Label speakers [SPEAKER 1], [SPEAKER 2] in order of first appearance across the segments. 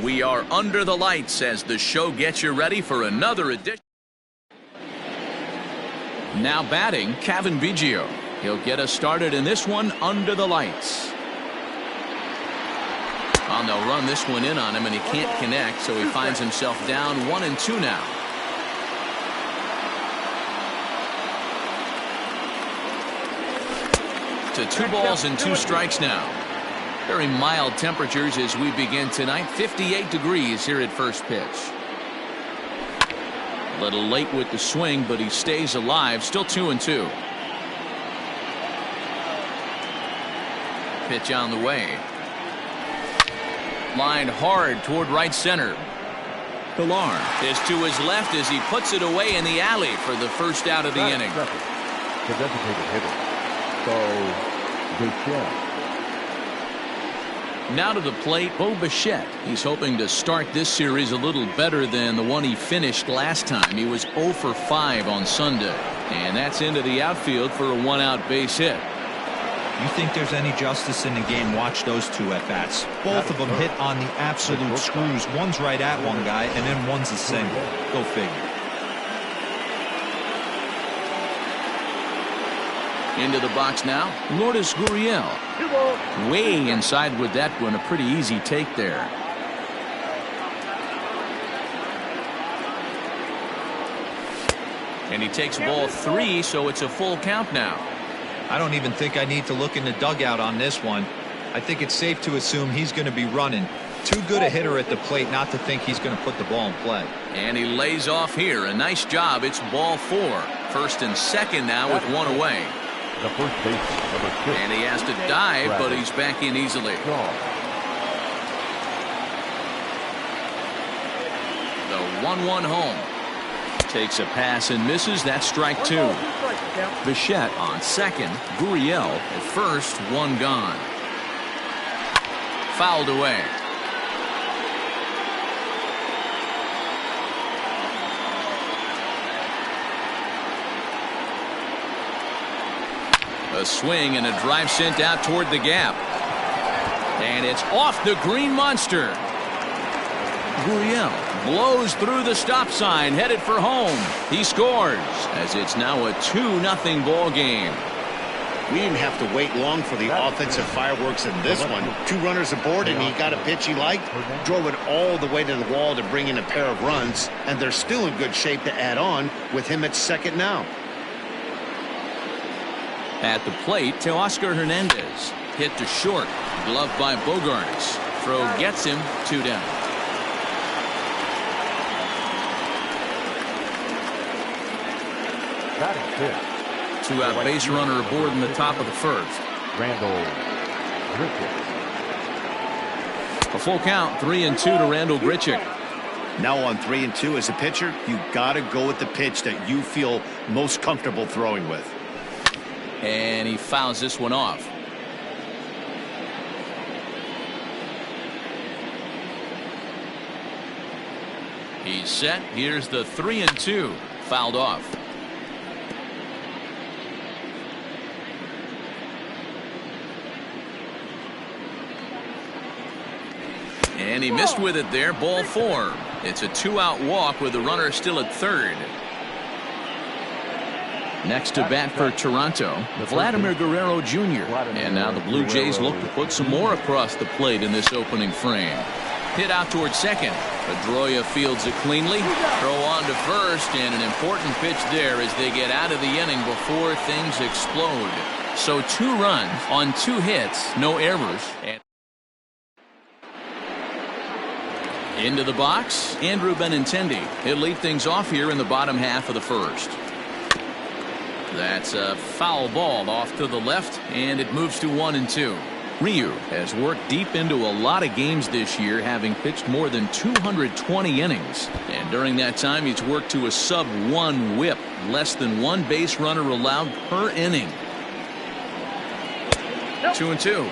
[SPEAKER 1] We are under the lights as the show gets you ready for another edition. Now batting, Kevin Biggio. He'll get us started in this one under the lights. And they'll run this one in on him, and he can't connect, so he finds himself down 1-2 now. To 2 balls and 2 strikes now. Very mild temperatures as we begin tonight. 58 degrees here at first pitch. A little late with the swing, but he stays alive. Still 2-2. Pitch on the way. Lined hard toward right center. Pilar is to his left as he puts it away in the alley for the first out of the inning.
[SPEAKER 2] The designated hitter. So, Bichette.
[SPEAKER 1] Now to the plate, Bo Bichette. He's hoping to start this series a little better than the one he finished last time. He was 0 for 5 on Sunday. And that's into the outfield for a 1-out base hit.
[SPEAKER 3] You think there's any justice in the game? Watch those 2 at-bats. Both of them hit on the absolute screws. One's right at one guy, and then one's a single. Go figure.
[SPEAKER 1] Into the box now, Lourdes Gurriel. Way inside with that one. A pretty easy take there. And he takes ball 3, so it's a full count now.
[SPEAKER 3] I don't even think I need to look in the dugout on this one. I think it's safe to assume he's going to be running. Too good a hitter at the plate not to think he's going to put the ball in play.
[SPEAKER 1] And he lays off here. A nice job. It's ball 4. First and second now with 1 away.
[SPEAKER 2] The first base, number 6.
[SPEAKER 1] And he has to dive, but he's back in easily. The 1-1 home. Takes a pass and misses. That's strike 2. Bichette on second. Gurriel at first. 1 gone. Fouled away. A swing and a drive sent out toward the gap. And it's off the green monster. Gurriel blows through the stop sign, headed for home. He scores as it's now a 2-0 ball game.
[SPEAKER 4] We didn't have to wait long for the offensive fireworks in this one. 2 runners aboard, and he got a pitch he liked, drove it all the way to the wall to bring in a pair of runs, and they're still in good shape to add on with him at second now.
[SPEAKER 1] At the plate, Teoscar Hernandez hit to short, gloved by Bogaerts. Throw gets him 2 down. 2-out base runner aboard in the top of the first. A full count, 3-2 to Randal Grichuk.
[SPEAKER 4] Now on 3-2 as a pitcher, you got to go with the pitch that you feel most comfortable throwing with.
[SPEAKER 1] And he fouls this one off. He's set. Here's the 3-2. Fouled off. And he missed with it there. Ball 4. It's a 2-out walk with the runner still at third. Next to bat for Toronto, Vladimir Guerrero Jr. And now the Blue Jays look to put some more across the plate in this opening frame. Hit out towards second. Pedroia fields it cleanly. Throw on to first, and an important pitch there as they get out of the inning before things explode. So 2 runs on 2 hits, no errors. And into the box, Andrew Benintendi. He'll lead things off here in the bottom half of the first. That's a foul ball off to the left, and it moves to 1-2. Ryu has worked deep into a lot of games this year, having pitched more than 220 innings. And during that time, he's worked to a sub-1 whip, less than 1 base runner allowed per inning. 2-2.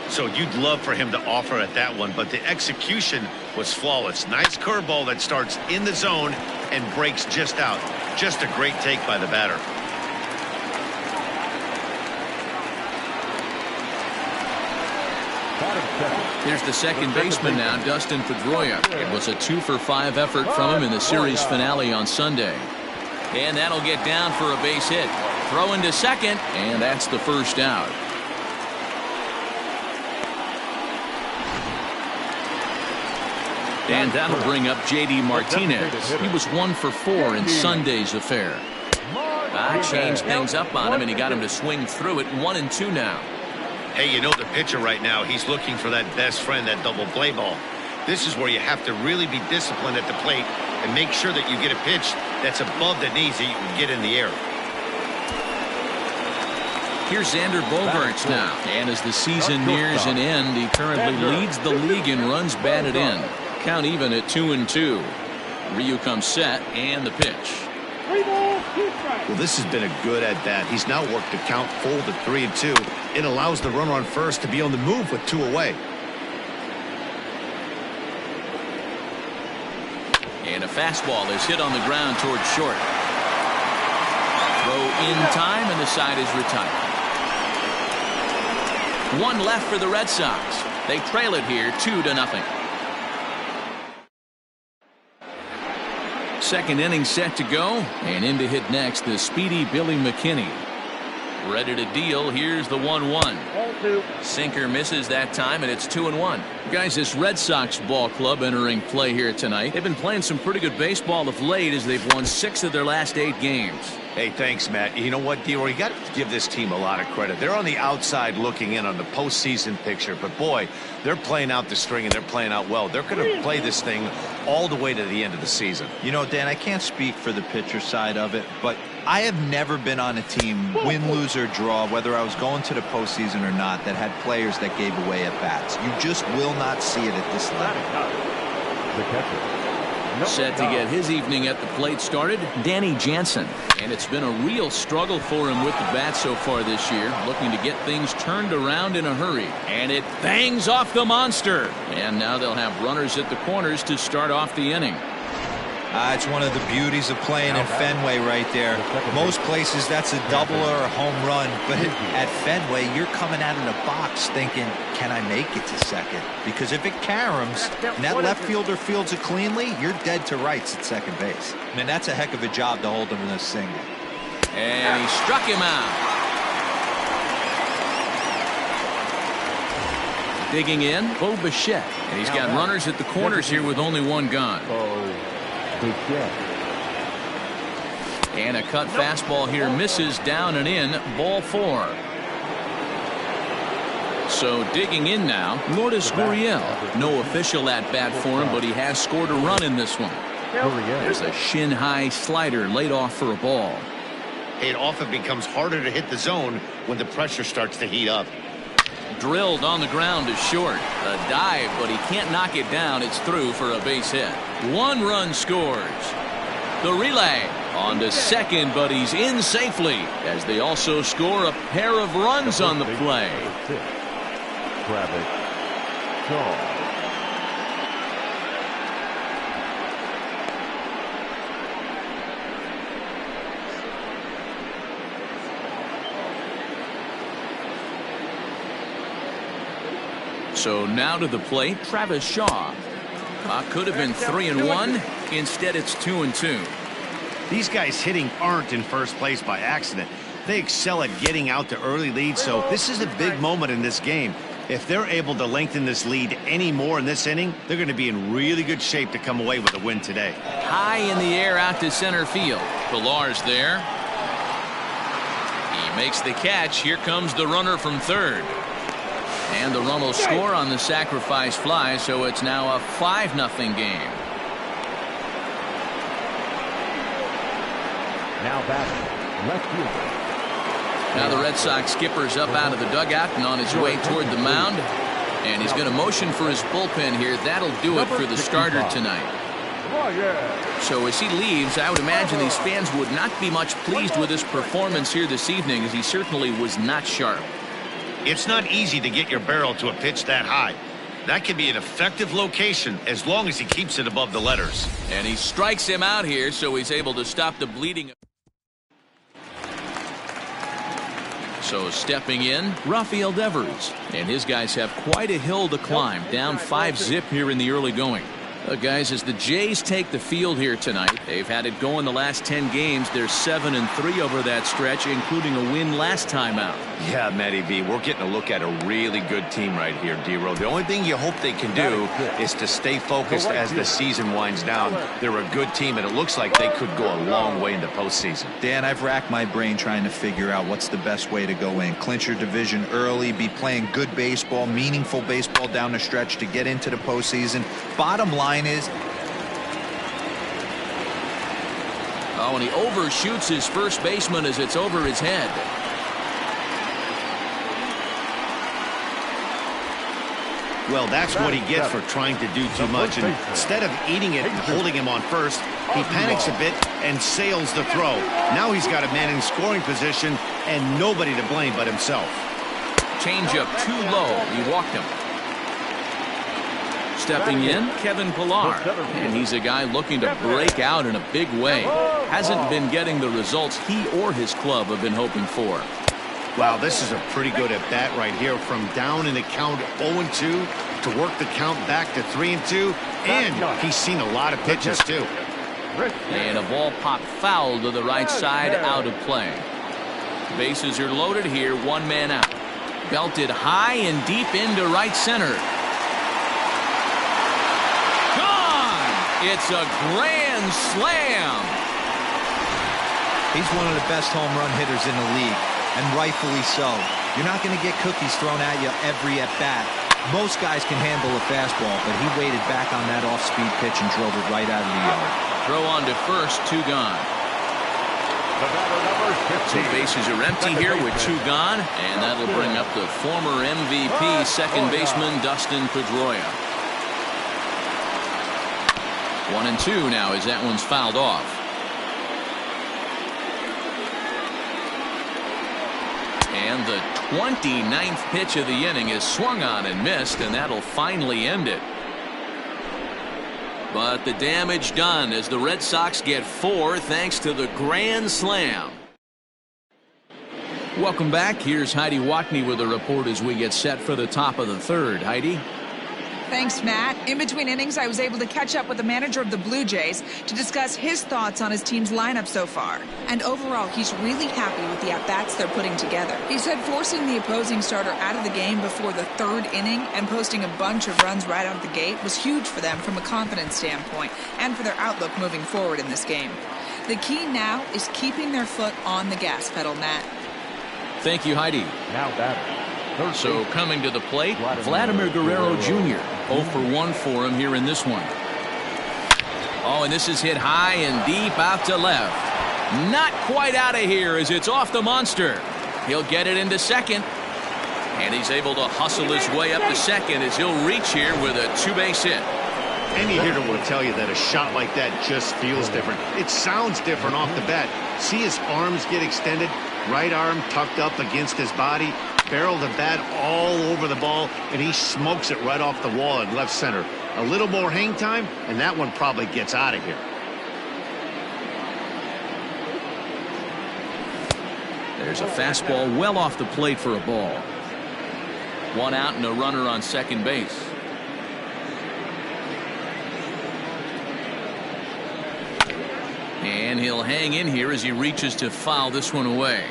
[SPEAKER 4] So you'd love for him to offer at that one, but the execution was flawless. Nice curveball that starts in the zone and breaks just out. Just a great take by the batter.
[SPEAKER 1] Here's the second baseman now, Dustin Pedroia. It was a 2-for-5 effort from him in the series finale on Sunday. And that'll get down for a base hit. Throw into second, and that's the first out. And that'll bring up J.D. Martinez. He was 1 for 4 in Sunday's affair. Changed things up on him, and he got him to swing through it. 1-2 now.
[SPEAKER 4] Hey, you know the pitcher right now, he's looking for that best friend, that double play ball. This is where you have to really be disciplined at the plate and make sure that you get a pitch that's above the knees that you can get in the air.
[SPEAKER 1] Here's Xander Bogaerts now. And as the season nears an end, he currently leads the league in runs batted in. Count even at 2-2. Ryu comes set, and the pitch.
[SPEAKER 4] Well, this has been a good at-bat. He's now worked the count full to 3-2. It allows the runner on first to be on the move with 2 away.
[SPEAKER 1] And a fastball is hit on the ground towards short. Throw in time, and the side is retired. 1 left for the Red Sox. They trail it here 2-0. Second inning set to go, and in to hit next, the speedy Billy McKinney. Ready to deal. Here's the 1-1. Sinker misses that time, and it's 2-1. Guys, this Red Sox ball club entering play here tonight. They've been playing some pretty good baseball of late as they've won 6 of their last 8 games.
[SPEAKER 4] Hey, thanks, Matt. You know what, D-Roy? You got to give this team a lot of credit. They're on the outside looking in on the postseason picture, but boy, they're playing out the string and they're playing out well. They're going to play this thing all the way to the end of the season.
[SPEAKER 3] You know, Dan, I can't speak for the pitcher side of it, but I have never been on a team, win, lose, or draw, whether I was going to the postseason or not, that had players that gave away at bats. You just will not see it at this level.
[SPEAKER 2] The catcher.
[SPEAKER 1] Set to get his evening at the plate started, Danny Jansen. And it's been a real struggle for him with the bat so far this year, looking to get things turned around in a hurry. And it bangs off the monster. And now they'll have runners at the corners to start off the inning.
[SPEAKER 3] It's one of the beauties of playing in Fenway right there. Most places that's a double or a home run, but at Fenway you're coming out of the box thinking, can I make it to second? Because if it caroms and that left fielder fields it cleanly, you're dead to rights at second base. And that's a heck of a job to hold him in a single.
[SPEAKER 1] And he struck him out. Digging in, Bo Bichette. And he's got runners at the corners here with only 1 gone. And a cut fastball here misses down and in, ball 4. So digging in now, Lourdes Gurriel. No official at bat for him, but he has scored a run in this one. There's a shin high slider laid off for a ball.
[SPEAKER 4] It often becomes harder to hit the zone when the pressure starts to heat up.
[SPEAKER 1] Drilled on the ground to short. A dive, but he can't knock it down. It's through for a base hit. 1 run scores. The relay on to second, but he's in safely as they also score a pair of runs on the play. So now to the plate, Travis Shaw. Could have been 3-1. Instead, it's 2-2.
[SPEAKER 4] These guys hitting aren't in first place by accident. They excel at getting out to early leads, so this is a big moment in this game. If they're able to lengthen this lead any more in this inning, they're going to be in really good shape to come away with a win today.
[SPEAKER 1] High in the air out to center field. Pilar's there. He makes the catch. Here comes the runner from third. And the run will score on the sacrifice fly, so it's now a 5-0 game.
[SPEAKER 2] Now batting, left fielder.
[SPEAKER 1] Now the Red Sox skipper's up out of the dugout and on his way toward the mound. And he's going to motion for his bullpen here. That'll do it for the starter tonight. So as he leaves, I would imagine these fans would not be much pleased with his performance here this evening, as he certainly was not sharp.
[SPEAKER 4] It's not easy to get your barrel to a pitch that high. That can be an effective location as long as he keeps it above the letters.
[SPEAKER 1] And he strikes him out here, so he's able to stop the bleeding. So stepping in, Rafael Devers. And his guys have quite a hill to climb, down 5-zip here in the early going. Guys, as the Jays take the field here tonight, they've had it going the last 10 games. They're 7-3 over that stretch, including a win last time out.
[SPEAKER 5] Yeah, Matty B, we're getting a look at a really good team right here, D-Row. The only thing you hope they can do is to stay focused as the season winds down. They're a good team, and it looks like they could go a long way in the postseason.
[SPEAKER 3] Dan, I've racked my brain trying to figure out what's the best way to go in. Clinch your division early, be playing good baseball, meaningful baseball down the stretch to get into the postseason. Bottom line is,
[SPEAKER 1] and he overshoots his first baseman as it's over his head.
[SPEAKER 4] Well, that's what he gets for trying to do too much. And instead of eating it and holding him on first, he panics a bit and sails the throw. Now he's got a man in scoring position and nobody to blame but himself.
[SPEAKER 1] Changeup too low. He walked him. Stepping in, Kevin Pillar. And he's a guy looking to break out in a big way. Hasn't been getting the results he or his club have been hoping for.
[SPEAKER 4] Wow, this is a pretty good at bat right here, from down in the count 0-2 to work the count back to 3-2. And he's seen a lot of pitches too.
[SPEAKER 1] And a ball popped foul to the right side, out of play. Bases are loaded here, one man out. Belted high and deep into right center. Gone! It's a grand slam.
[SPEAKER 3] he's one of the best home run hitters in the league, and rightfully so. You're not going to get cookies thrown at you every at-bat. Most guys can handle a fastball, but he waited back on that off-speed pitch and drove it right out of the yard.
[SPEAKER 1] Throw on to first, 2 gone. So bases are empty here with 2 gone, and that'll bring up the former MVP second baseman Dustin Pedroia. 1-2 now as that one's fouled off. And the 29th pitch of the inning is swung on and missed, and that'll finally end it. But the damage done as the Red Sox get 4 thanks to the grand slam. Welcome back. Here's Heidi Watney with a report as we get set for the top of the 3rd. Heidi?
[SPEAKER 6] Thanks, Matt. In between innings, I was able to catch up with the manager of the Blue Jays to discuss his thoughts on his team's lineup so far. And overall, he's really happy with the at-bats they're putting together. He said forcing the opposing starter out of the game before the 3rd inning and posting a bunch of runs right out of the gate was huge for them from a confidence standpoint and for their outlook moving forward in this game. The key now is keeping their foot on the gas pedal, Matt.
[SPEAKER 1] Thank you, Heidi.
[SPEAKER 2] Now batter.
[SPEAKER 1] So coming to the plate, Vladimir Guerrero Jr. 0 for 1 for him here in this one. Oh, and this is hit high and deep out to left. Not quite out of here as it's off the monster. He'll get it into second. And he's able to hustle his way up to second as he'll reach here with a 2-base hit.
[SPEAKER 4] Any hitter will tell you that a shot like that just feels different. It sounds different off the bat. See his arms get extended, right arm tucked up against his body, barrel the bat all over the ball, and he smokes it right off the wall in left center. A little more hang time, and that one probably gets out of here.
[SPEAKER 1] There's a fastball well off the plate for a ball. 1 out and a runner on second base. And he'll hang in here as he reaches to foul this one away.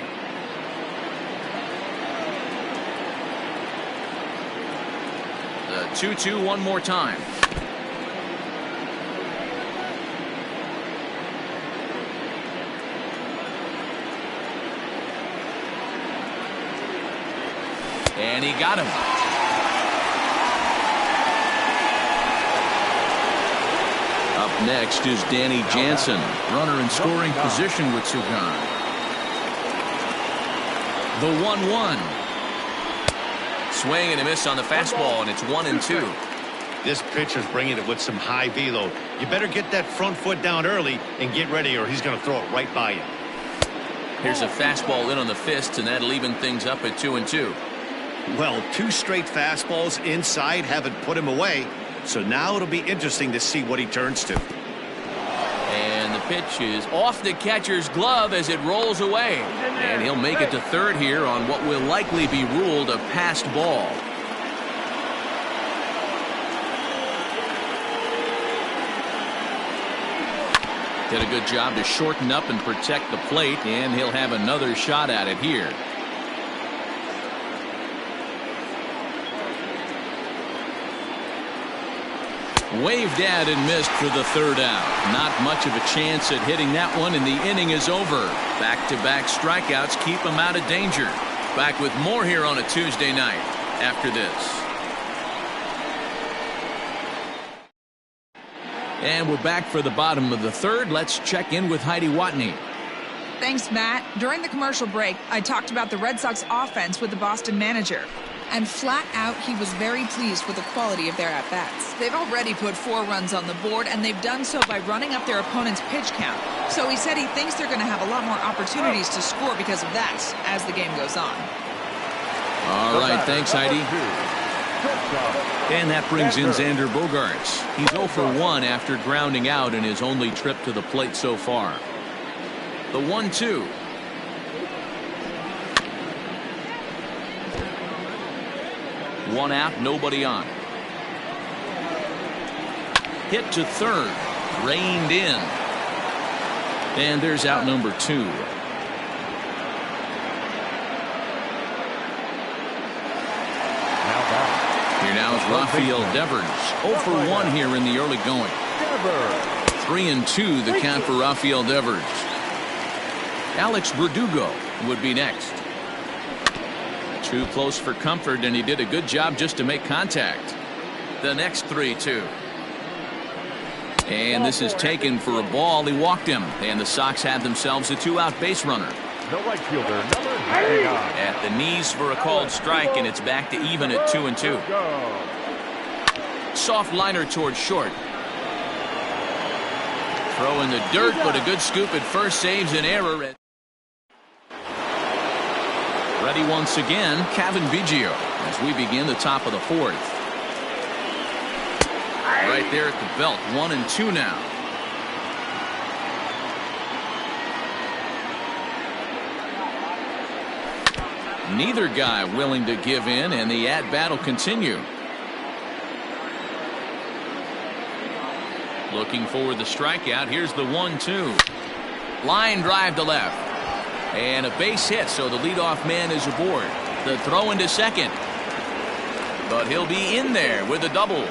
[SPEAKER 1] The 2-2 one more time. And he got him. Up next is Danny Jansen, runner in scoring position with 2 gone. The 1-1. Swing and a miss on the fastball, and it's 1-2.
[SPEAKER 4] This pitcher's bringing it with some high velo. You better get that front foot down early and get ready, or he's going to throw it right by you.
[SPEAKER 1] Here's a fastball in on the fists, and that'll even things up at 2-2.
[SPEAKER 4] Well, 2 straight fastballs inside haven't put him away, so now it'll be interesting to see what he turns to.
[SPEAKER 1] And the pitch is off the catcher's glove as it rolls away. And he'll make it to third here on what will likely be ruled a passed ball. Did a good job to shorten up and protect the plate, and he'll have another shot at it here. Waved at and missed for the third out. Not much of a chance at hitting that one, and the inning is over. Back-to-back strikeouts keep him out of danger. Back with more here on a Tuesday night after this. And we're back for the bottom of the third. Let's check in with Heidi Watney.
[SPEAKER 6] Thanks, Matt. During the commercial break, I talked about the Red Sox offense with the Boston manager. And flat out, he was very pleased with the quality of their at-bats. They've already put 4 runs on the board, and they've done so by running up their opponent's pitch count. So he said he thinks they're going to have a lot more opportunities to score because of that as the game goes on.
[SPEAKER 1] All right, thanks, Heidi. And that brings in Xander Bogaerts. He's 0 for 1 after grounding out in his only trip to the plate so far. The 1-2. One out, nobody on. Hit to third. Reined in. And there's out number 2. Here now is Rafael Devers. 0 for 1 here in the early going. 3-2 the count for Rafael Devers. Alex Verdugo would be next. Too close for comfort, and he did a good job just to make contact. The next 3-2. And this is taken for a ball. He walked him, and the Sox had themselves a 2-out base runner.
[SPEAKER 2] The right fielder, number 99.
[SPEAKER 1] At the knees for a called strike, and it's back to even at 2-2. Soft liner towards short. Throw in the dirt, but a good scoop at first saves an error. Ready once again, Kevin Biggio, as we begin the top of the 4th. Right there at the belt, 1-2 now. Neither guy willing to give in, and the at-bat will continue. Looking for the strikeout. Here's the 1-2. Line drive to left. And a base hit, so the leadoff man is aboard. The throw into second. But he'll be in there with a double.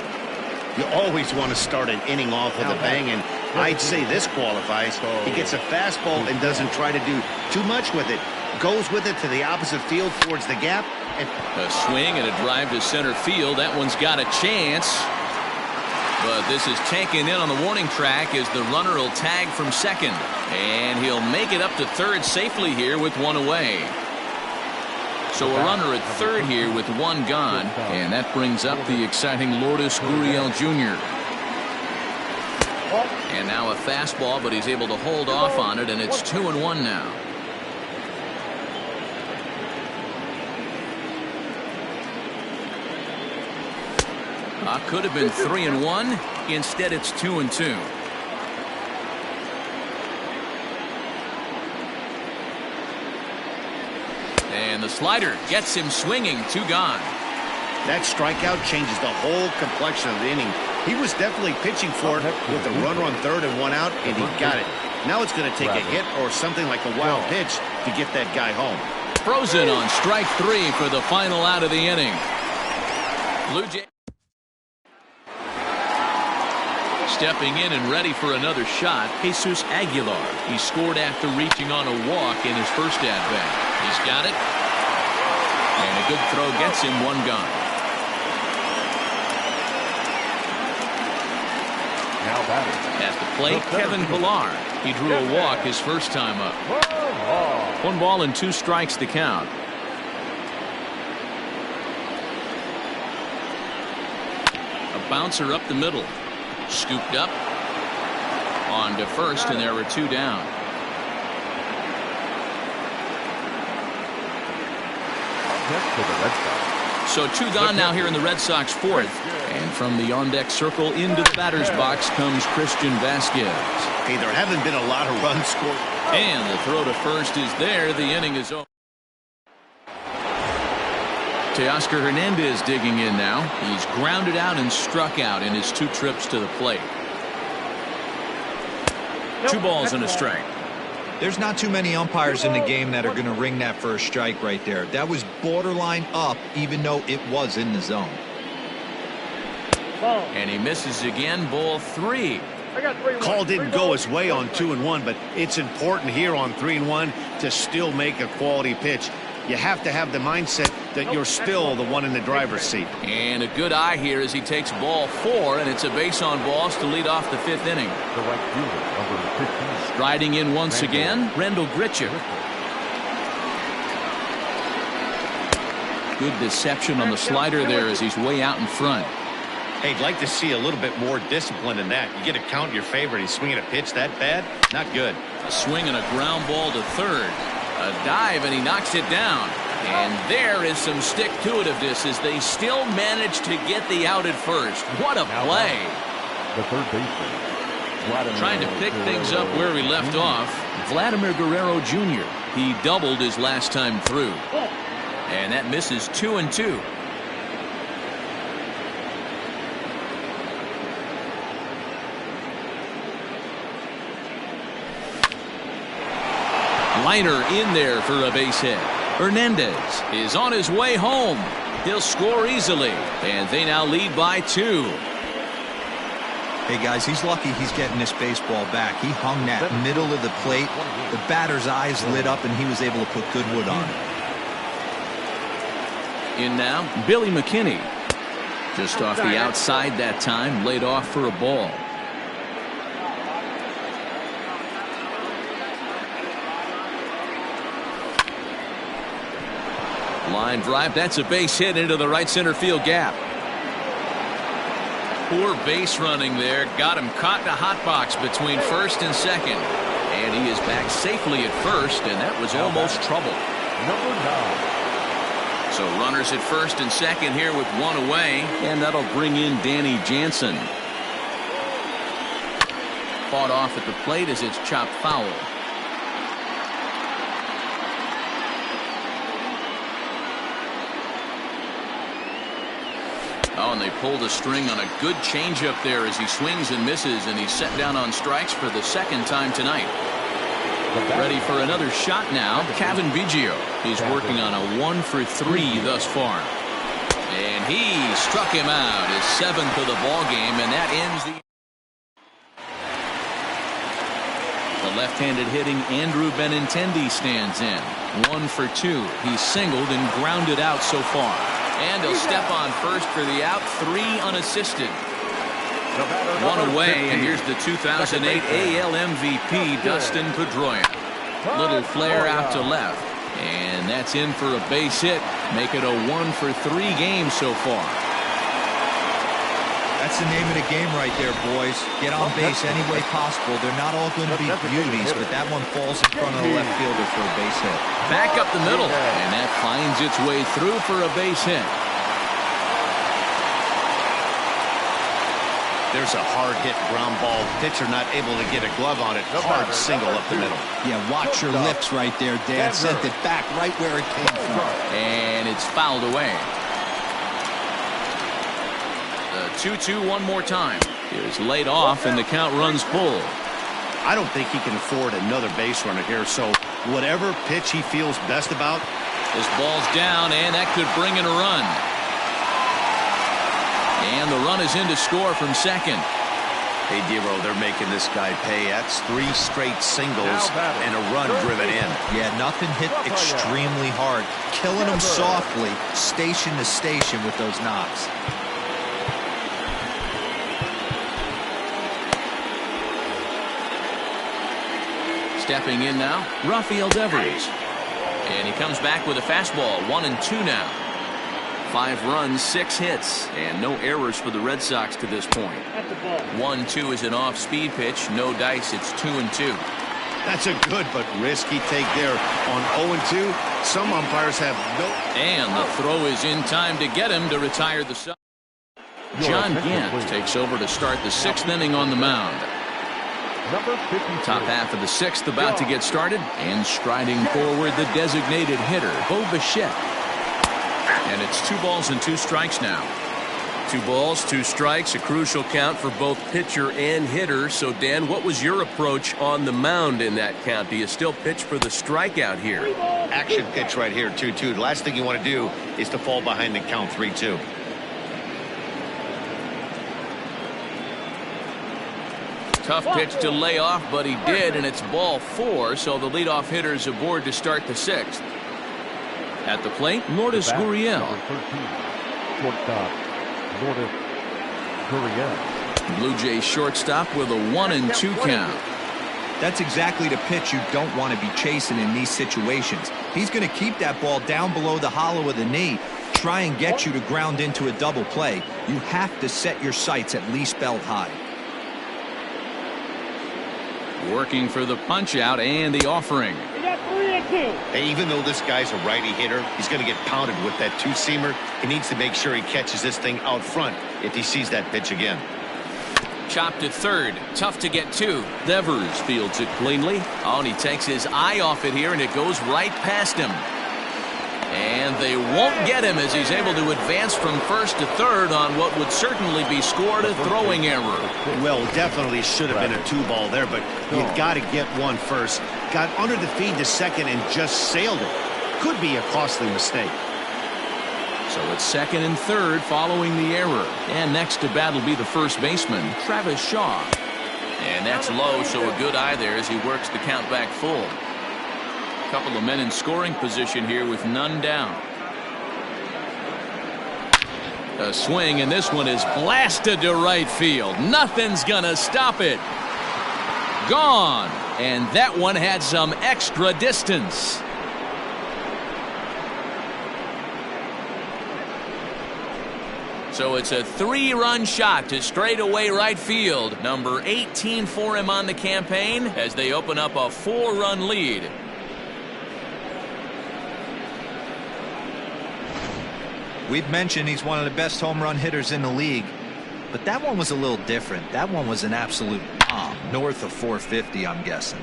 [SPEAKER 4] You always want to start an inning off with a bang, and I'd say this qualifies. He gets a fastball and doesn't try to do too much with it. Goes with it to the opposite field towards the gap. And
[SPEAKER 1] a swing and a drive to center field. That one's got a chance. But this is taken in on the warning track as the runner will tag from second. And he'll make it up to third safely here with 1 away. So a runner at third here with 1 gone. And that brings up the exciting Lourdes Gurriel Jr. And now a fastball, but he's able to hold off on it, and it's 2-1 now. Could have been 3-1. Instead, it's 2-2. And the slider gets him swinging. 2 gone.
[SPEAKER 4] that strikeout changes the whole complexion of the inning. He was definitely pitching for it with a runner on third and 1 out, and he got it. Now it's going to take a hit or something like a wild pitch to get that guy home.
[SPEAKER 1] Frozen on strike 3 for the final out of the inning. Blue Jays stepping in and ready for another shot, Jesus Aguilar. He scored after reaching on a walk in his first at-bat. He's got it. And a good throw gets him 1 gone.
[SPEAKER 2] Now batting.
[SPEAKER 1] At the plate, Kevin Pillar. He drew a walk his first time up. 1 ball and 2 strikes to count. A bouncer up the middle. Scooped up on to first, and there were 2 down. So 2 gone now here in the Red Sox 4th. And from the on-deck circle into the batter's box comes Christian Vasquez.
[SPEAKER 4] Hey, there haven't been a lot of runs scored.
[SPEAKER 1] And the throw to first is there. The inning is over. Teoscar Hernandez digging in now. He's grounded out and struck out in his 2 trips to the plate. 2 balls and a strike.
[SPEAKER 3] There's not too many umpires in the game that are going to ring that first strike right there. That was borderline up, even though it was in the zone.
[SPEAKER 1] And he misses again. Ball 3.
[SPEAKER 4] Call didn't go his way on 2-1, but it's important here on 3-1 to still make a quality pitch. You have to have the mindset that you're still the one in the driver's seat.
[SPEAKER 1] And a good eye here as he takes ball 4, and it's a base on balls to lead off the 5th inning.
[SPEAKER 2] The right fielder, number 15.
[SPEAKER 1] Riding in once again, Rendell Grichuk. Good deception on the slider there as he's way out in front.
[SPEAKER 5] Hey, I'd like to see a little bit more discipline in that. You get a count in your favor, and he's swinging a pitch that bad? Not good.
[SPEAKER 1] A swing and a ground ball to third. A dive, and he knocks it down. And there is some stick-to-itiveness as they still manage to get the out at first. What a play.
[SPEAKER 2] The third baseman.
[SPEAKER 1] Trying to pick things up where he left off. Vladimir Guerrero Jr. He doubled his last time through. And that misses 2-2. Liner in there for a base hit. Hernandez is on his way home. He'll score easily, and they now lead by 2.
[SPEAKER 3] Hey, guys, he's lucky he's getting this baseball back. He hung that middle of the plate. The batter's eyes lit up, and he was able to put good wood on it.
[SPEAKER 1] In now, Billy McKinney. Just off the outside that time, laid off for a ball. Line drive, that's a base hit into the right center field gap. Poor base running there, got him caught in a hot box between first and second. And he is back safely at first, and that was almost trouble.
[SPEAKER 2] Number 9.
[SPEAKER 1] So runners at first and second here with 1 away, and that'll bring in Danny Jansen. Fought off at the plate as it's chopped foul. Oh, and they pulled a string on a good changeup there as he swings and misses, and he's set down on strikes for the 2nd time tonight. Ready for another shot now, Kevin Biggio. He's working on a 1 for 3 thus far. And he struck him out, his 7th of the ball game, and that ends the... The left-handed hitting Andrew Benintendi stands in. 1 for 2. He's singled and grounded out so far. And he'll step on first for the out, 3 unassisted. 1 away, and here's the 2008 AL MVP, Dustin Pedroia. Little flare out to left, and that's in for a base hit. Make it a 1 for 3 game so far.
[SPEAKER 3] That's the name of the game right there, boys. Get on base any way possible. They're not all going to be beauties, but that one falls in front of the left fielder for a base hit.
[SPEAKER 1] Back up the middle, and that finds its way through for a base hit.
[SPEAKER 4] There's a hard hit ground ball. Pitcher not able to get a glove on it. Hard single up the middle.
[SPEAKER 3] Yeah, watch your lips right there, Dan. Sent it back right where it came from.
[SPEAKER 1] And it's fouled away. The 2-2 one more time. Is laid off, and the count runs full.
[SPEAKER 4] I don't think he can afford another base runner here, so whatever pitch he feels best about.
[SPEAKER 1] This ball's down, and that could bring in a run. And the run is in to score from second.
[SPEAKER 5] Hey, Dero, they're making this guy pay. That's 3 straight singles and a run driven in.
[SPEAKER 3] Yeah, nothing hit extremely hard. Killing him softly, station to station with those knocks.
[SPEAKER 1] Stepping in now, Rafael Devers. And he comes back with a fastball, 1-2 now. 5 runs, 6 hits, and no errors for the Red Sox to this point. 1-2 is an off-speed pitch. No dice. It's 2-2.
[SPEAKER 4] That's a good but risky take there on 0-2. Some umpires have no.
[SPEAKER 1] And the throw is in time to get him to retire the side. John Gant takes over to start the 6th inning on the mound.
[SPEAKER 2] Number 53.
[SPEAKER 1] Top half of the sixth about to get started, and striding forward the designated hitter, Bo Bichette. And it's 2 balls and 2 strikes now.
[SPEAKER 7] 2 balls, 2 strikes, a crucial count for both pitcher and hitter. So, Dan, what was your approach on the mound in that count? Do you still pitch for the strikeout here?
[SPEAKER 4] Action pitch right here, 2-2. The last thing you want to do is to fall behind the count 3-2.
[SPEAKER 1] Tough pitch to lay off, but he did, and it's ball 4, so the leadoff hitter is aboard to start the 6th. At the plate, Lourdes Gurriel.
[SPEAKER 2] Number 13. Shortstop, Lourdes Gurriel.
[SPEAKER 1] Blue Jays shortstop with a 1-2 count.
[SPEAKER 3] That's exactly the pitch you don't want to be chasing in these situations. He's going to keep that ball down below the hollow of the knee, try and get you to ground into a double play. You have to set your sights at least belt high.
[SPEAKER 1] Working for the punch out and the offering.
[SPEAKER 4] Hey, even though this guy's a righty hitter, he's going to get pounded with that 2-seamer. He needs to make sure he catches this thing out front if he sees that pitch again.
[SPEAKER 1] Chopped to third. Tough to get to. Devers fields it cleanly. Oh, and he takes his eye off it here, and it goes right past him. And they won't get him as he's able to advance from first to third on what would certainly be scored a throwing error.
[SPEAKER 4] Well, definitely should have been a 2-ball there, but you've got to get one first. Got under the feed to second and just sailed it. Could be a costly mistake.
[SPEAKER 1] So it's second and third following the error. And next to bat will be the first baseman, Travis Shaw. And that's low, so a good eye there as he works the count back full. Couple of men in scoring position here with none down. A swing, and this one is blasted to right field. Nothing's gonna stop it. Gone, and that one had some extra distance. So it's a 3-run shot to straightaway right field. Number 18 for him on the campaign as they open up a 4-run lead.
[SPEAKER 3] We've mentioned he's one of the best home run hitters in the league, but that one was a little different. That one was an absolute bomb, north of 450, I'm guessing.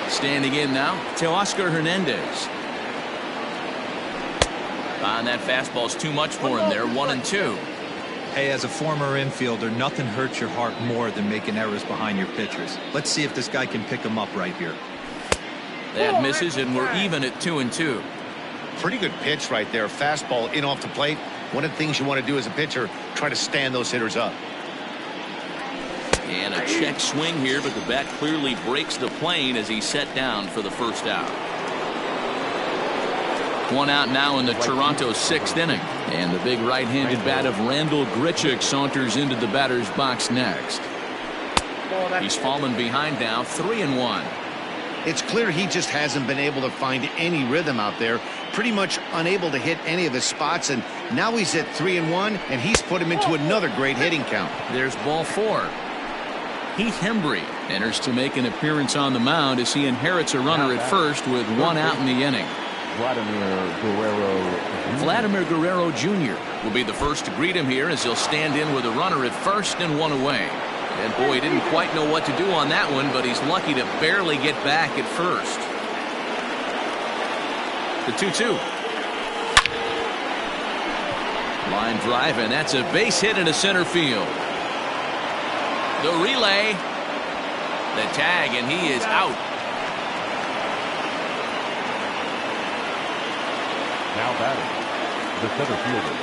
[SPEAKER 1] Standing in now, Teoscar Hernandez. And that fastball's too much for him there, 1-2.
[SPEAKER 3] Hey, as a former infielder, nothing hurts your heart more than making errors behind your pitchers. Let's see if this guy can pick them up right here.
[SPEAKER 1] That misses, and we're even at 2-2.
[SPEAKER 4] Pretty good pitch right there. Fastball in off the plate. One of the things you want to do as a pitcher, try to stand those hitters up.
[SPEAKER 1] And a check swing here, but the bat clearly breaks the plane as he's set down for the first out. 1 out now in the Toronto 6th inning. And the big right-handed bat of Randall Grichuk saunters into the batter's box next. He's fallen behind now, 3-1.
[SPEAKER 4] It's clear he just hasn't been able to find any rhythm out there. Pretty much unable to hit any of his spots, and now he's at 3-1, and he's put him into another great hitting count.
[SPEAKER 1] There's ball 4. Heath Hembry enters to make an appearance on the mound as he inherits a runner at first with 1 out in the inning. Vladimir Guerrero Jr. will be the first to greet him here as he'll stand in with a runner at first and 1 away. And boy, he didn't quite know what to do on that one, but he's lucky to barely get back at first. The 2-2. Line drive, and that's a base hit into center field. The relay. The tag, and he is out.
[SPEAKER 2] Now batting, the center fielder,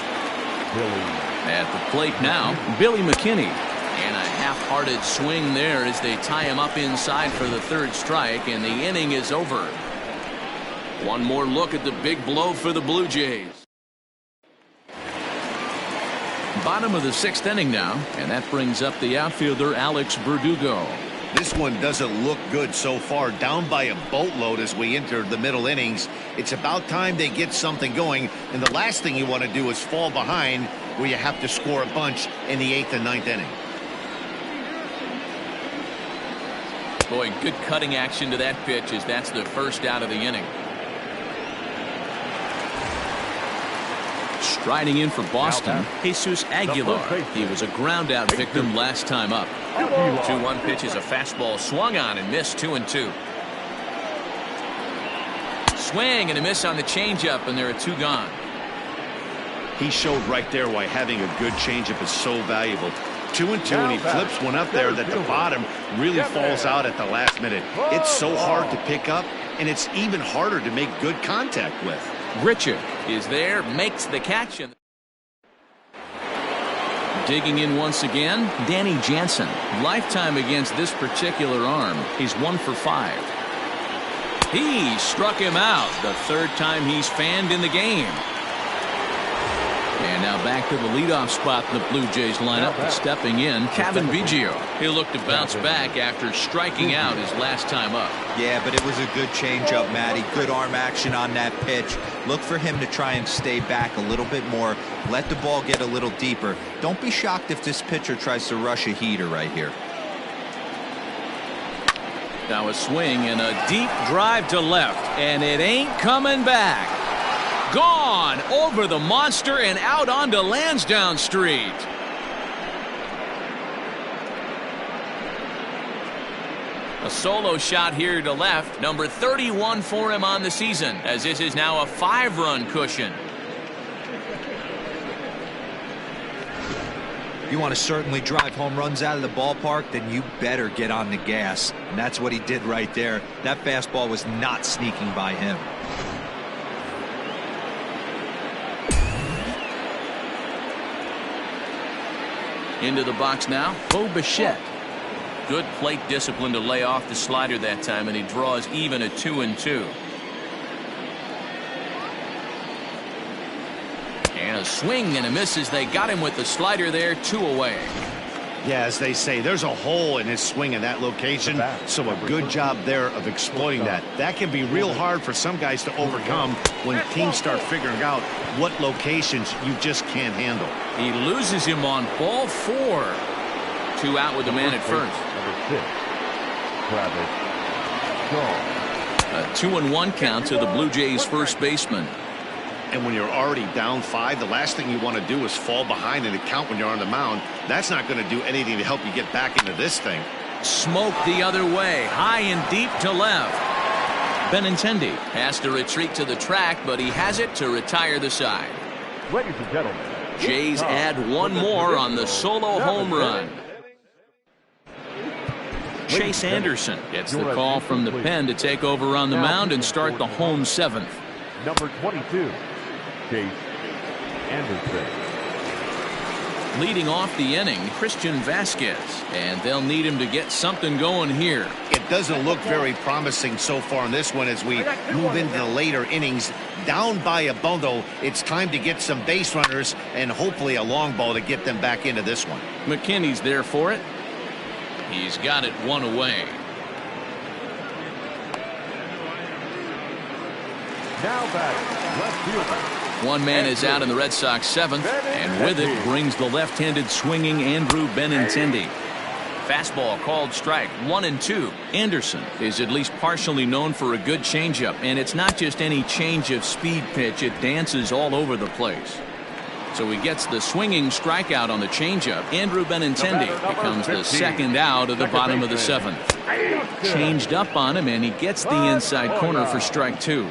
[SPEAKER 2] Billy.
[SPEAKER 1] At the plate now, Billy McKinney. And a half-hearted swing there as they tie him up inside for the 3rd strike, and the inning is over. One more look at the big blow for the Blue Jays. Bottom of the 6th inning now, and that brings up the outfielder Alex Verdugo.
[SPEAKER 4] This one doesn't look good so far. Down by a boatload as we enter the middle innings. It's about time they get something going, and the last thing you want to do is fall behind where you have to score a bunch in the 8th and 9th inning.
[SPEAKER 1] Boy, good cutting action to that pitch as that's the first out of the inning. Striding in for Boston, Jesus Aguilar. He was a ground out victim last time up. 2-1 pitch is a fastball swung on and missed. 2-2. Swing and a miss on the changeup, and there are 2 gone.
[SPEAKER 4] He showed right there why having a good changeup is so valuable. 2-2, and he flips one up there that the bottom really falls out at the last minute. It's so hard to pick up, and it's even harder to make good contact with.
[SPEAKER 1] Richard is there, makes the catch. And digging in once again, Danny Jansen. Lifetime against this particular arm. He's 1 for 5. He struck him out. The 3rd time he's fanned in the game. And now back to the leadoff spot in the Blue Jays lineup. Stepping in, Kevin Biggio. He'll look to bounce back after striking out his last time up.
[SPEAKER 3] Yeah, but it was a good changeup, Matty. Good arm action on that pitch. Look for him to try and stay back a little bit more. Let the ball get a little deeper. Don't be shocked if this pitcher tries to rush a heater right here.
[SPEAKER 1] Now a swing and a deep drive to left, and it ain't coming back. Gone over the monster and out onto Lansdowne Street. A solo shot here to left, number 31 for him on the season, as this is now a 5-run cushion.
[SPEAKER 3] You want to certainly drive home runs out of the ballpark, then you better get on the gas. And that's what he did right there. That fastball was not sneaking by him.
[SPEAKER 1] Into the box now, Bo Bichette. Good plate discipline to lay off the slider that time, and he draws even at 2-2. And a swing and a miss as they got him with the slider there, 2 away.
[SPEAKER 4] Yeah, as they say, there's a hole in his swing in that location, so a good job there of exploiting that. That can be real hard for some guys to overcome when teams start figuring out what locations you just can't handle.
[SPEAKER 1] He loses him on ball 4. 2 out with the man at first. A 2-1 count to the Blue Jays first baseman.
[SPEAKER 4] And when you're already down 5, the last thing you want to do is fall behind in the count when you're on the mound. That's not going to do anything to help you get back into this thing.
[SPEAKER 1] Smoke the other way, high and deep to left. Benintendi has to retreat to the track, but he has it to retire the side.
[SPEAKER 2] Ladies and gentlemen,
[SPEAKER 1] Jays add 1 more on the solo home run. Chase Anderson gets the call from the pen to take over on the mound and start the home 7th.
[SPEAKER 2] Number 22, Chase Anderson.
[SPEAKER 1] Leading off the inning, Christian Vasquez, and they'll need him to get something going here.
[SPEAKER 4] It doesn't look very promising so far in this one as we move into the later innings. Down by a bundle, it's time to get some base runners and hopefully a long ball to get them back into this one.
[SPEAKER 1] McKinney's there for it. He's got it 1 away.
[SPEAKER 2] Now batting, left fielder.
[SPEAKER 1] 1 man is out in the Red Sox 7th, and with it brings the left-handed swinging Andrew Benintendi. Fastball called strike, 1-2. Anderson is at least partially known for a good changeup, and it's not just any change of speed pitch. It dances all over the place. So he gets the swinging strikeout on the changeup. Andrew Benintendi becomes the 2nd out of the bottom of the 7th. Changed up on him, and he gets the inside corner for strike 2.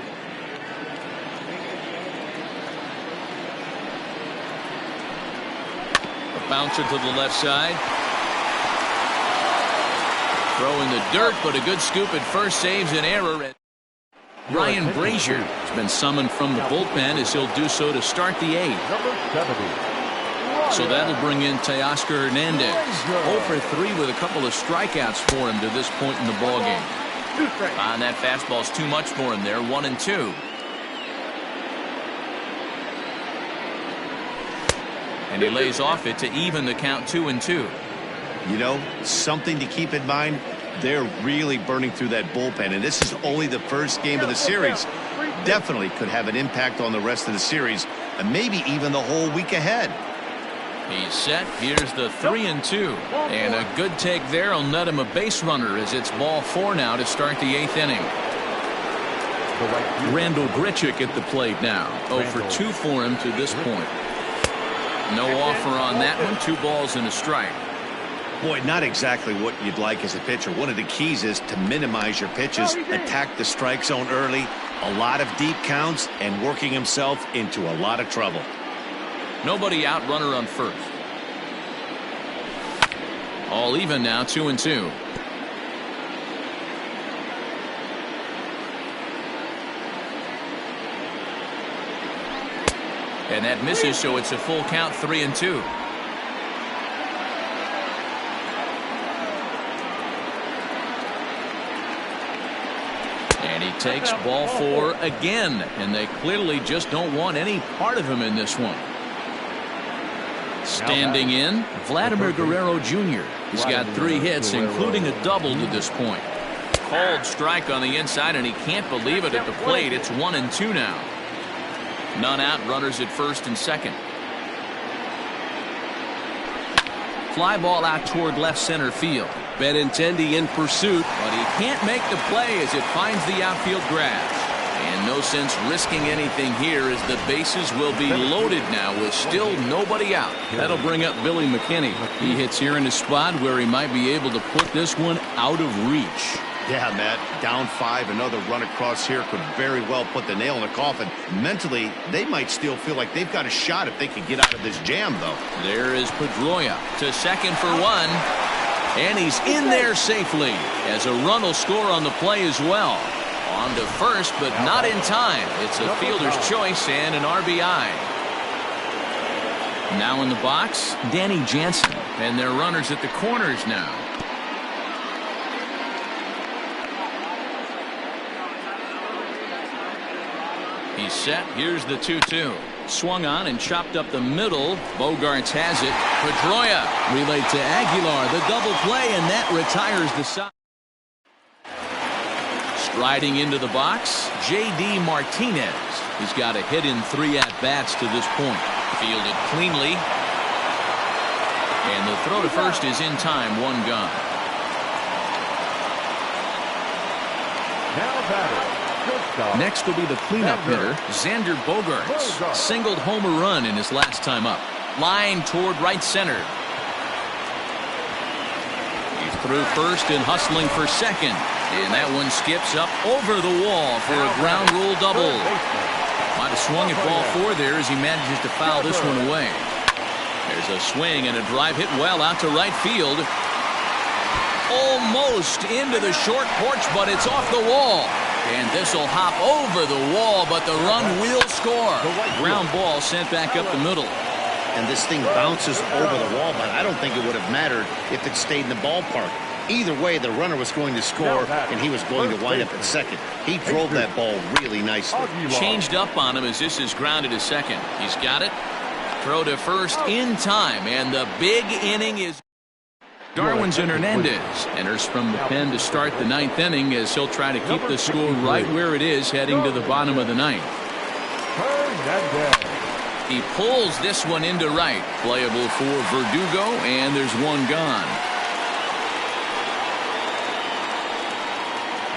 [SPEAKER 1] A bouncer to the left side. Throw in the dirt, but a good scoop at first saves an error. Ryan Brazier has been summoned from the bullpen as he'll do so to start the 8th. So that'll bring in Teoscar Hernandez. 0 for 3 with a couple of strikeouts for him to this point in the ballgame. And that fastball's too much for him there, 1-2. And he lays off it to even the count 2-2.
[SPEAKER 4] You know, something to keep in mind, they're really burning through that bullpen, and this is only the first game of the series. Definitely could have an impact on the rest of the series, and maybe even the whole week ahead.
[SPEAKER 1] He's set. Here's the 3-2. And a good take there will net him a base runner as it's ball 4 now to start the 8th inning. Randall Grichuk at the plate now. 0 for 2 for him to this point. No offer on that one. 2 balls and a strike.
[SPEAKER 4] Boy, not exactly what you'd like as a pitcher. One of the keys is to minimize your pitches, attack the strike zone early, a lot of deep counts, and working himself into a lot of trouble.
[SPEAKER 1] Nobody out, runner on first. All even now, 2-2. And that misses, so it's a full count, 3-2. And he takes ball 4 again, and they clearly just don't want any part of him in this one. Standing in, Vladimir Guerrero Jr. He's got 3 hits, including a double to this point. Called strike on the inside, and he can't believe it at the plate. It's 1-2 now. None out, runners at first and second. Fly ball out toward left center field.
[SPEAKER 7] Benintendi in pursuit,
[SPEAKER 1] but he can't make the play as it finds the outfield grass. And no sense risking anything here as the bases will be loaded now with still nobody out. That'll bring up Billy McKinney. He hits here in a spot where he might be able to put this one out of reach.
[SPEAKER 4] Yeah, Matt, down 5, another run across here could very well put the nail in the coffin. Mentally, they might still feel like they've got a shot if they can get out of this jam, though.
[SPEAKER 1] There is Pedroia to second for 1. And he's in there safely as a run will score on the play as well. On to first, but not in time. It's a fielder's choice and an RBI. Now in the box, Danny Jansen. And their runners at the corners now. He's set. Here's the 2-2. Swung on and chopped up the middle. Bogarts has it. Pedroia relayed to Aguilar. The double play, and that retires the side. Striding into the box, J.D. Martinez. He's got a hit in 3 at-bats to this point. Fielded cleanly. And the throw to first is in time. 1 gone.
[SPEAKER 2] Now batter.
[SPEAKER 1] Next will be the cleanup hitter, Xander Bogaerts. Singled home a run in his last time up. Line toward right center. He's through first and hustling for second. And that one skips up over the wall for a ground rule double. Might have swung at ball 4 there as he manages to foul this one away. There's a swing and a drive hit well out to right field. Almost into the short porch, but it's off the wall. And this will hop over the wall, but the run will score. Ground ball sent back up the middle.
[SPEAKER 4] And this thing bounces over the wall, but I don't think it would have mattered if it stayed in the ballpark. Either way, the runner was going to score, and he was going to wind up at second. He drove that ball really nicely.
[SPEAKER 1] Changed up on him as this is grounded to second. He's got it. Throw to first in time, and the big inning is... Darwin's and Hernandez enters from the pen to start the 9th inning as he'll try to keep the score right where it is heading to the bottom of the 9th. He pulls this one into right. Playable for Verdugo, and there's 1 gone.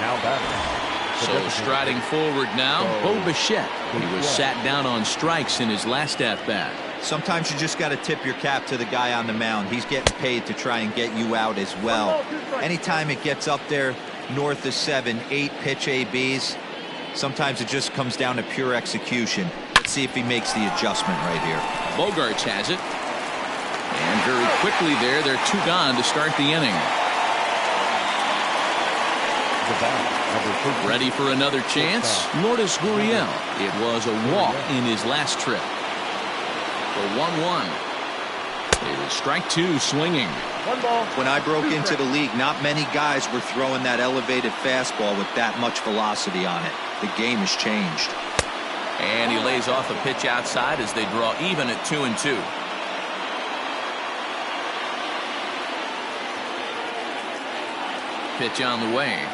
[SPEAKER 2] Now batter.
[SPEAKER 1] So striding forward now, Bo Bichette. He was sat down on strikes in his last at-bat.
[SPEAKER 3] Sometimes you just got to tip your cap to the guy on the mound. He's getting paid to try and get you out as well. Anytime it gets up there north of 7, 8 pitch ABs, sometimes it just comes down to pure execution. Let's see if he makes the adjustment right here.
[SPEAKER 1] Bogarts has it. And very quickly there, they're 2 gone to start the inning. Ready for another chance? Lourdes Gurriel. It was a walk in his last trip. For 1-1. It is strike 2 swinging.
[SPEAKER 2] 1 ball.
[SPEAKER 3] When I broke into the league, not many guys were throwing that elevated fastball with that much velocity on it. The game has changed.
[SPEAKER 1] And he lays off a pitch outside as they draw even at 2-2. Pitch on the way.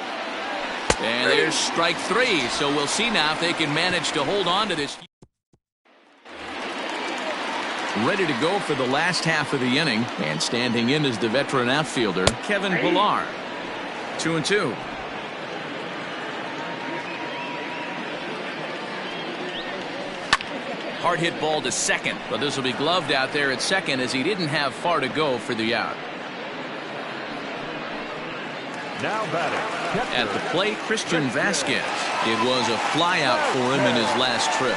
[SPEAKER 1] And there's strike 3. So we'll see now if they can manage to hold on to this. ready to go for the last half of the inning, and standing in is the veteran outfielder, Kevin Pillar. 2-2. Hard hit ball to second, but this will be gloved out there at second as he didn't have far to go for the out.
[SPEAKER 2] Now batting.
[SPEAKER 1] At the plate, Christian Vasquez. It was a fly out for him in his last trip.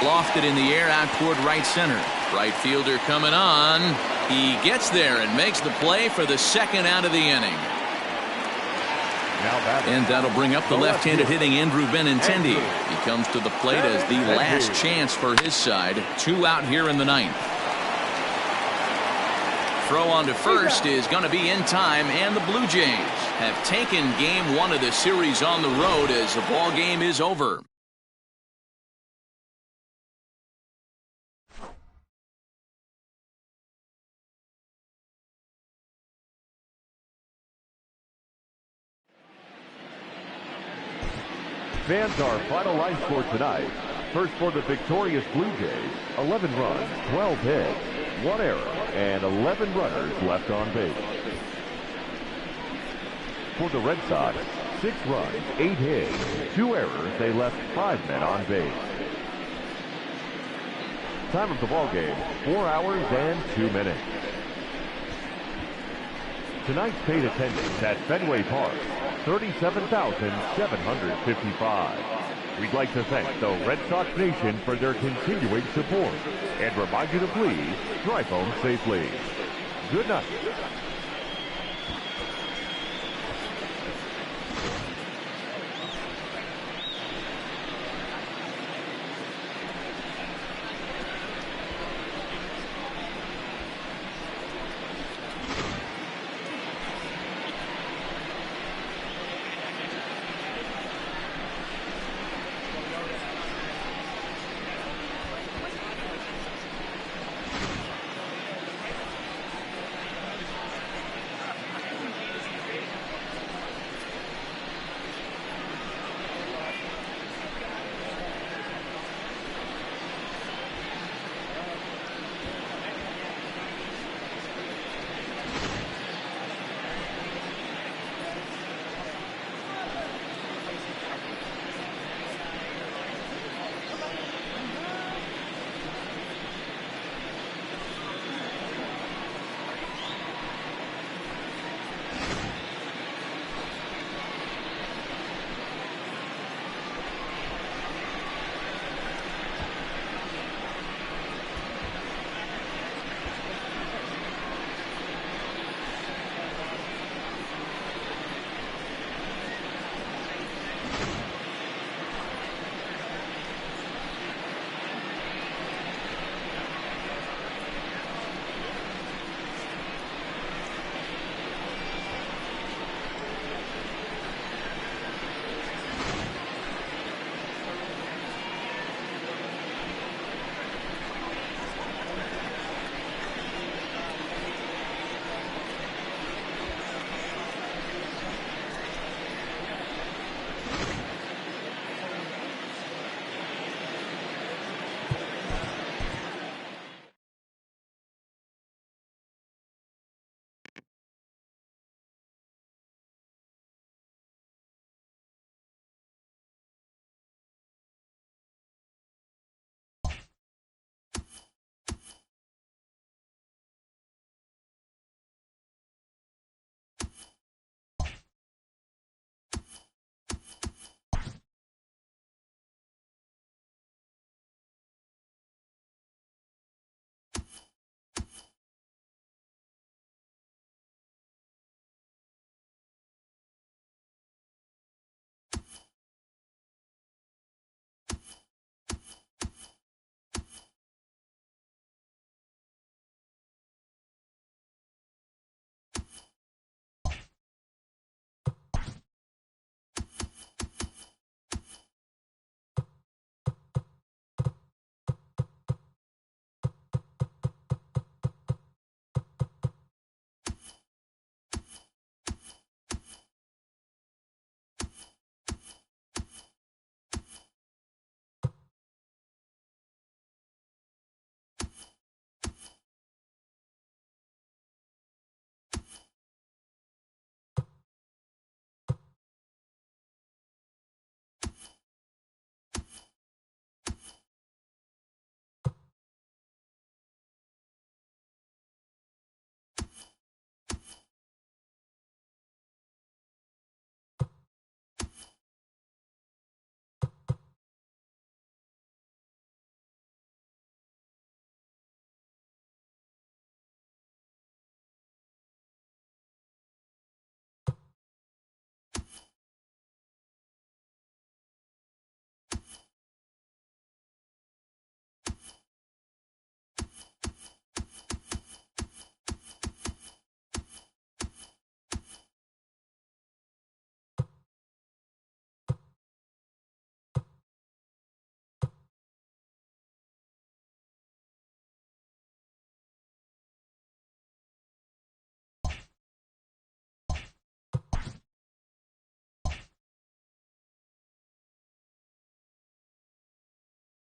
[SPEAKER 1] Lofted in the air out toward right center. Right fielder coming on. He gets there and makes the play for the second out of the inning. And that'll bring up the left-handed hitting Andrew Benintendi. He comes to the plate as the last chance for his side. 2 out here in the 9th. Throw on to first is going to be in time, and the Blue Jays have taken game 1 of the series on the road as the ball game is over.
[SPEAKER 2] Fans, our final line score tonight. First for the victorious Blue Jays, 11 runs, 12 hits, 1 error, and 11 runners left on base. For the Red Sox, 6 runs, 8 hits, 2 errors. They left 5 men on base. Time of the ball game, 4 hours and 2 minutes. Tonight's paid attendance at Fenway Park, 37,755. We'd like to thank the Red Sox Nation for their continuing support and remind you to please drive home safely. Good night.